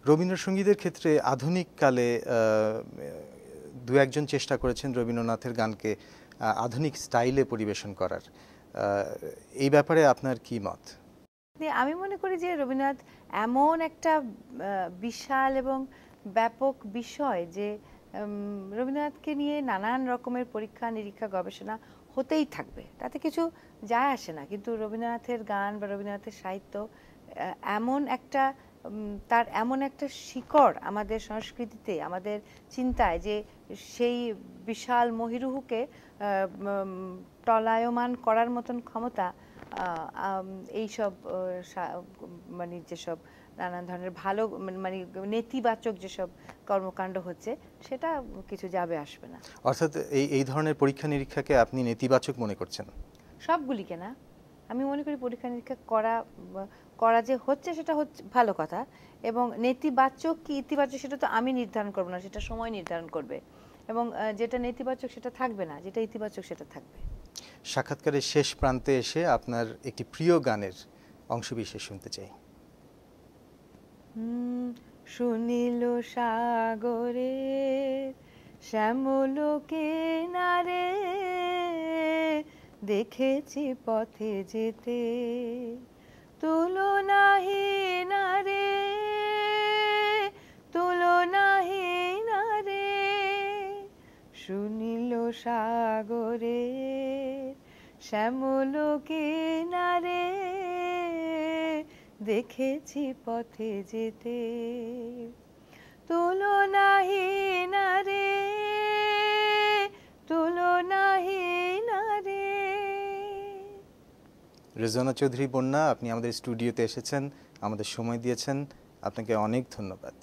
রবীন্দ্রসঙ্গীতের ক্ষেত্রে আধুনিক কালে দু একজন চেষ্টা করেছেন রবীন্দ্রনাথের গানকে আধুনিক স্টাইলে পরিবেশন করার। এই ব্যাপারে আপনার কি মত? আমি মনে করি যে রবীন্দ্রনাথ এমন একটা বিশাল এবং ব্যাপক বিষয় যে রবীন্দ্রনাথকে নিয়ে নানান রকমের পরীক্ষা নিরীক্ষা গবেষণা হতেই থাকবে, তাতে কিছু যায় আসে না। কিন্তু রবীন্দ্রনাথের গান বা রবীন্দ্রনাথের সাহিত্য এমন একটা তার এমন একটা শিকড় আমাদের সংস্কৃতিতে, আমাদের চিন্তায়, যে সেই বিশাল মহিরুহকে টলায়মান করার মতন ক্ষমতা এইসব মানে যেসব নানান ধরনের ভালো মানে নেতিবাচক যেসব কর্মকাণ্ড হচ্ছে সেটা কিছু যাবে আসবে না। অর্থাৎ এই ধরনের পরীক্ষা নিরীক্ষাকে আপনি নেতিবাচক মনে করছেন? সবগুলিকে না, আমি মনে করি পরীক্ষা নিরীক্ষা করা যে হচ্ছে সেটা হচ্ছে ভালো কথা, এবং নেতিবাচক কি ইতিবাচক সেটা তো আমি নির্ধারণ করবো না, সেটা সময় নির্ধারণ করবে, এবং যেটা নেতিবাচক সেটা থাকবে না, যেটা ইতিবাচক সেটা থাকবে। সাক্ষাৎকারের শেষ প্রান্তে এসে আপনার একটি প্রিয় গানের অংশবিশেষ শুনতে চাই। শুনিল সাগরে শ্যামল কিনারে, দেখেছি পথে যেতে তুলনাহীন রে, তুলনাহীন রে। শুনিল সাগরে শ্যামল কিনারে, দেখেছি পথে যেতে তুলনাহীন রে, তুলনাহীন রে। রেজওয়ানা চৌধুরী বন্যা, আপনি আমাদের স্টুডিওতে এসেছেন, আমাদের সময় দিয়েছেন, আপনাকে অনেক ধন্যবাদ।